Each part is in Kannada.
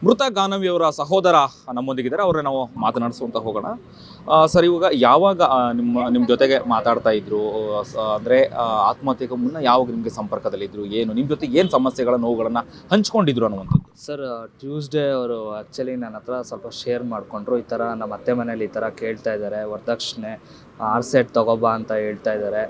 ಮೃತ ಗಾನವಿಯವರ ಸಹೋದರ ನಮ್ಮೊಂದಿಗಿದ್ದಾರೆ, ಅವ್ರನ್ನ ನಾವು ಮಾತನಾಡಿಸುವಂತ ಹೋಗೋಣ. ಸರ್, ಇವಾಗ ಯಾವಾಗ ನಿಮ್ಮ ಜೊತೆಗೆ ಮಾತಾಡ್ತಾ ಇದ್ರು, ಅಂದರೆ ಆತ್ಮಹತ್ಯೆಗೆ ಮುನ್ನ ಯಾವಾಗ ನಿಮಗೆ ಸಂಪರ್ಕದಲ್ಲಿದ್ದರು, ಏನು ನಿಮ್ಮ ಜೊತೆ ಏನು ಸಮಸ್ಯೆಗಳ ನೋವುಗಳನ್ನು ಹಂಚ್ಕೊಂಡಿದ್ರು ಅನ್ನುವಂಥದ್ದು? ಸರ್, ಟ್ಯೂಸ್ಡೇ ಅವರು ಆ್ಯಕ್ಚುಲಿ ನನ್ನ ಹತ್ರ ಸ್ವಲ್ಪ ಶೇರ್ ಮಾಡಿಕೊಂಡ್ರು. ಈ ಥರ ನಮ್ಮ ಅತ್ತೆ ಮನೇಲಿ ಈ ಥರ ಕೇಳ್ತಾ ಇದ್ದಾರೆ, ವರದಕ್ಷಿಣೆ ಆರ್ಸೆಟ್ ತೊಗೊಬಾ ಅಂತ ಹೇಳ್ತಾ ಇದ್ದಾರೆ,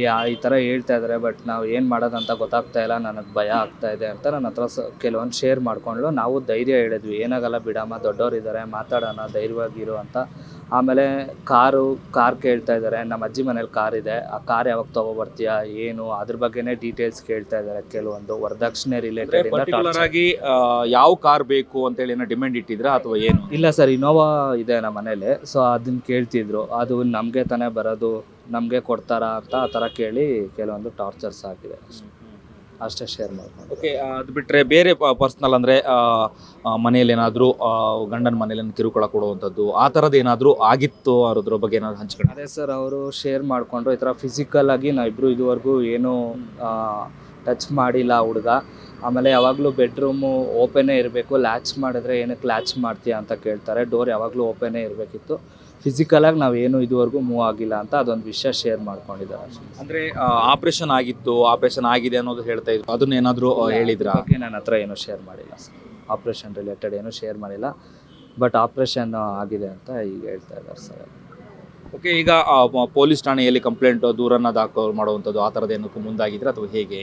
ಈ ಥರ ಹೇಳ್ತಾ ಇದ್ದಾರೆ. ಬಟ್ ನಾವು ಏನು ಮಾಡೋದಂತ ಗೊತ್ತಾಗ್ತಾ ಇಲ್ಲ, ನನಗೆ ಭಯ ಆಗ್ತಾ ಇದೆ ಅಂತ ನನ್ನ ಹತ್ರ ಕೆಲವೊಂದು ಶೇರ್ ಮಾಡಿಕೊಂಡು ನಾವು ಧೈರ್ಯ ಹೇಳಿದ್ವಿ, ಏನಾಗಲ್ಲ ಬಿಡಮ್ಮ, ದೊಡ್ಡವರಿದ್ದಾರೆ, ಮಾತಾಡೋಣ, ಧೈರ್ಯವಾಗಿರು ಅಂತ. ಆಮೇಲೆ ಕಾರ್ ಕೇಳ್ತಾ ಇದ್ದಾರೆ, ನಮ್ಮ ಅಜ್ಜಿ ಮನೇಲಿ ಕಾರ್ ಇದೆ, ಆ ಕಾರ್ ಯಾವಾಗ ತೊಗೊಬರ್ತೀಯಾ ಏನು, ಅದ್ರ ಬಗ್ಗೆನೇ ಡೀಟೇಲ್ಸ್ ಕೇಳ್ತಾ ಇದ್ದಾರೆ. ಕೆಲವೊಂದು ವರದಕ್ಷಿಣೆ ರಿಲೇಟೆಡ್ ಆಗಿ ಯಾವ ಕಾರ್ ಬೇಕು ಅಂತೇಳಿ ಏನೋ ಡಿಮ್ಯಾಂಡ್ ಇಟ್ಟಿದ್ರಾ ಅಥವಾ ಏನು? ಇಲ್ಲ ಸರ್, ಇನೋವಾ ಇದೆ ನಮ್ಮ ಮನೇಲಿ, ಸೊ ಅದನ್ನ ಕೇಳ್ತಿದ್ರು. ಅದು ನಮಗೆ ತಾನೇ ಬರೋದು, ನಮಗೆ ಕೊಡ್ತಾರಾ ಅಂತ ಆ ಥರ ಕೇಳಿ ಕೆಲವೊಂದು ಟಾರ್ಚರ್ಸ್ ಆಗಿದೆ, ಅಷ್ಟೇ ಶೇರ್ ಮಾಡ್ಕೊಂಡು. ಓಕೆ, ಅದು ಬಿಟ್ಟರೆ ಬೇರೆ ಪರ್ಸ್ನಲ್ ಅಂದರೆ ಮನೇಲಿ ಏನಾದರೂ ಗಂಡನ ಮನೇಲಿ ಕಿರುಕುಳ ಕೊಡುವಂಥದ್ದು ಆ ಥರದ್ದು ಏನಾದರೂ ಆಗಿತ್ತು ಅದ್ರ ಬಗ್ಗೆ ಏನಾದರೂ ಹಂಚ್ಕೊಂಡು? ಅದೇ ಸರ್, ಅವರು ಶೇರ್ ಮಾಡಿಕೊಂಡ್ರು, ಈ ಥರ ಫಿಸಿಕಲ್ ಆಗಿ ನಾವಿಬ್ಬರು ಇದುವರೆಗೂ ಏನೂ ಟಚ್ ಮಾಡಿಲ್ಲ ಹುಡುಗ. ಆಮೇಲೆ ಯಾವಾಗಲೂ ಬೆಡ್ರೂಮು ಓಪನ್ನೇ ಇರಬೇಕು, ಲ್ಯಾಚ್ ಮಾಡಿದ್ರೆ ಏನಕ್ಕೆ ಲ್ಯಾಚ್ ಮಾಡ್ತೀಯಾ ಅಂತ ಕೇಳ್ತಾರೆ, ಡೋರ್ ಯಾವಾಗಲೂ ಓಪನ್ನೇ ಇರಬೇಕಿತ್ತು, ಫಿಸಿಕಲಾಗಿ ನಾವೇನು ಇದುವರೆಗೂ ಮೂವ್ ಆಗಿಲ್ಲ ಅಂತ ಅದೊಂದು ವಿಷಯ ಶೇರ್ ಮಾಡ್ಕೊಂಡಿದ್ದಾರೆ. ಅಂದರೆ ಆಪ್ರೇಷನ್ ಆಗಿತ್ತು, ಆಪ್ರೇಷನ್ ಆಗಿದೆ ಅನ್ನೋದು ಹೇಳ್ತಾ ಇದ್ರು, ಅದನ್ನೇನಾದರೂ ಹೇಳಿದ್ರಾ? ನನ್ನ ಹತ್ರ ಏನೂ ಶೇರ್ ಮಾಡಿಲ್ಲ ಸರ್, ಆಪ್ರೇಷನ್ ರಿಲೇಟೆಡ್ ಏನೂ ಶೇರ್ ಮಾಡಿಲ್ಲ, ಬಟ್ ಆಪ್ರೇಷನ್ ಆಗಿದೆ ಅಂತ ಈಗ ಹೇಳ್ತಾ ಇದ್ದಾರೆ ಸರ್. ಓಕೆ, ಈಗ ಪೊಲೀಸ್ ಠಾಣೆಯಲ್ಲಿ ಕಂಪ್ಲೇಂಟ್ ದೂರನ್ನು ದಾಖಲು ಮಾಡುವಂಥದ್ದು ಆ ಥರದ್ದು ಏನಕ್ಕೂ ಮುಂದಾಗಿದ್ರೆ ಅಥವಾ ಹೇಗೆ?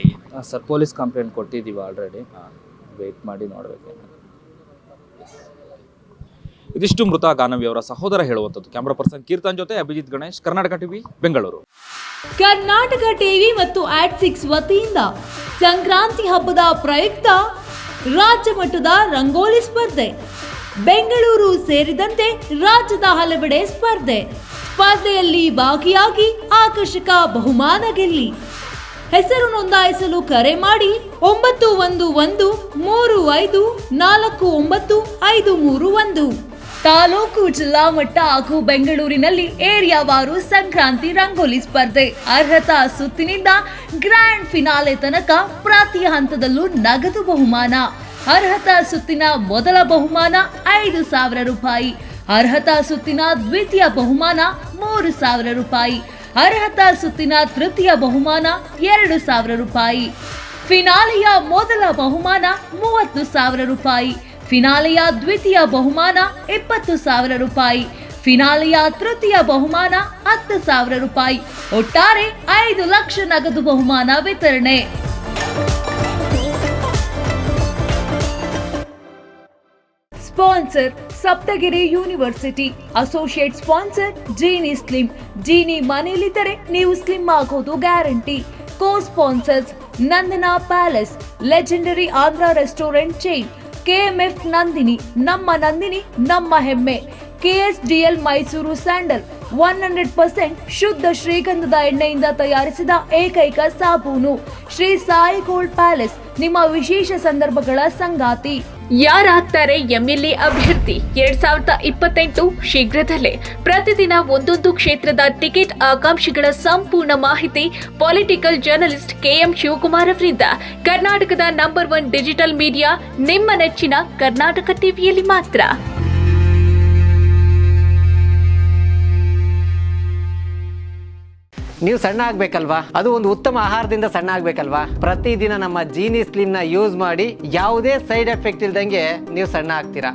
ಸರ್, ಪೊಲೀಸ್ ಕಂಪ್ಲೇಂಟ್ ಕೊಟ್ಟಿದ್ದೀವಿ ಆಲ್ರೆಡಿ, ವೆಯ್ಟ್ ಮಾಡಿ ನೋಡಬೇಕು. ಇದಿಷ್ಟು ಮೃತ ಗಾನವಿಯವರ ಸಹೋದರ ಹೇಳುವಂಥದ್ದು. ಕ್ಯಾಮ್ರಾ ಪರ್ಸನ್ ಕೀರ್ತನ್ ಜೊತೆ ಅಭಿಜಿತ್ ಗಣೇಶ್, ಕರ್ನಾಟಕ ಟಿವಿ, ಬೆಂಗಳೂರು. ಕರ್ನಾಟಕ ಟಿವಿ ಮತ್ತು ಆಟ್6 ವತಿಯಿಂದ ಸಂಕ್ರಾಂತಿ ಹಬ್ಬದ ಪ್ರಯುಕ್ತ ರಾಜ್ಯ ಮಟ್ಟದ ರಂಗೋಲಿ ಸ್ಪರ್ಧೆ, ಬೆಂಗಳೂರು ಸೇರಿದಂತೆ ರಾಜ್ಯದ ಹಲವೆಡೆ ಸ್ಪರ್ಧೆಯಲ್ಲಿ ಭಾಗಿಯಾಗಿ ಆಕರ್ಷಕ ಬಹುಮಾನ ಗೆಲ್ಲಿ. ಹೆಸರು ನೋಂದಾಯಿಸಲು ಕರೆ ಮಾಡಿ 9113549531. ತಾಲೂಕು, ಜಿಲ್ಲಾ ಮಟ್ಟ ಹಾಗೂ ಬೆಂಗಳೂರಿನಲ್ಲಿ ಏರಿಯಾವಾರು ಸಂಕ್ರಾಂತಿ ರಂಗೋಲಿ ಸ್ಪರ್ಧೆ. ಅರ್ಹತಾ ಸುತ್ತಿನಿಂದ ಗ್ರ್ಯಾಂಡ್ ಫಿನಾಲೆ ತನಕ ಪ್ರತಿ ಹಂತದಲ್ಲೂ ನಗದು ಬಹುಮಾನ. ಅರ್ಹತಾ ಸುತ್ತಿನ ಮೊದಲ ಬಹುಮಾನ 5,000 ರೂಪಾಯಿ, ಅರ್ಹತಾ ಸುತ್ತಿನ ದ್ವಿತೀಯ ಬಹುಮಾನ 3,000 ರೂಪಾಯಿ, ಅರ್ಹತಾ ಸುತ್ತಿನ ತೃತೀಯ ಬಹುಮಾನ 2,000 ರೂಪಾಯಿ, ಫಿನಾಲೆಯ ಮೊದಲ ಬಹುಮಾನ 30,000 ರೂಪಾಯಿ, ಫಿನಾಲೆಯ ದ್ವಿತೀಯ ಬಹುಮಾನ 20,000 ರೂಪಾಯಿ, ಫಿನಾಲೆಯ ತೃತೀಯ ಬಹುಮಾನ 10,000 ರೂಪಾಯಿ. ಒಟ್ಟಾರೆ 5 ಲಕ್ಷ ನಗದು ಬಹುಮಾನ ವಿತರಣೆ. Sponsor Saptagiri university. Associate sponsor Jeeni slim. Jeeni ಮನೆಯಲ್ಲಿದ್ದರೆ ನೀವು ಸ್ಲಿಮ್ ಆಗೋದು guarantee. Co sponsors Nandana palace, legendary Andhra restaurant chain, KMF Nandini, Nandini ನಮ್ಮ ಹೆಮ್ಮೆ, KSDL ಮೈಸೂರು ಸ್ಯಾಂಡಲ್, 100% ಶುದ್ಧ ಶ್ರೀಗಂಧದ ಎಣ್ಣೆಯಿಂದ ತಯಾರಿಸಿದ ಏಕೈಕ ಸಾಬೂನು, ಶ್ರೀ ಸಾಯಿ ಗೋಲ್ಡ್ ಪ್ಯಾಲೇಸ್, ನಿಮ್ಮ ವಿಶೇಷ ಸಂದರ್ಭಗಳ ಸಂಗಾತಿ. ಯಾರಾಗ್ತಾರೆ MLA ಅಭ್ಯರ್ಥಿ 2028 ಶೀಘ್ರದಲ್ಲೇ. ಪ್ರತಿದಿನ ಒಂದೊಂದು ಕ್ಷೇತ್ರದ ಟಿಕೆಟ್ ಆಕಾಂಕ್ಷಿಗಳ ಸಂಪೂರ್ಣ ಮಾಹಿತಿ ಪೊಲಿಟಿಕಲ್ ಜರ್ನಲಿಸ್ಟ್ KM ಶಿವಕುಮಾರ್ ಅವರಿಂದ. ಕರ್ನಾಟಕದ ನಂಬರ್ 1 ಡಿಜಿಟಲ್ ಮೀಡಿಯಾ ನಿಮ್ಮ ನೆಚ್ಚಿನ ಕರ್ನಾಟಕ ಟಿವಿಯಲ್ಲಿ ಮಾತ್ರ. ನೀವು ಸಣ್ಣ ಆಗ್ಬೇಕಲ್ವಾ? ಅದು ಒಂದು ಉತ್ತಮ ಆಹಾರದಿಂದ ಸಣ್ಣ ಆಗ್ಬೇಕಲ್ವಾ? ಪ್ರತಿದಿನ ನಮ್ಮ ಜೀನಿ ಸ್ಲಿಮ್ನ ಯೂಸ್ ಮಾಡಿ ಯಾವುದೇ ಸೈಡ್ ಎಫೆಕ್ಟ್ ಇಲ್ದಂಗೆ ನೀವು ಸಣ್ಣ ಆಗ್ತೀರಾ.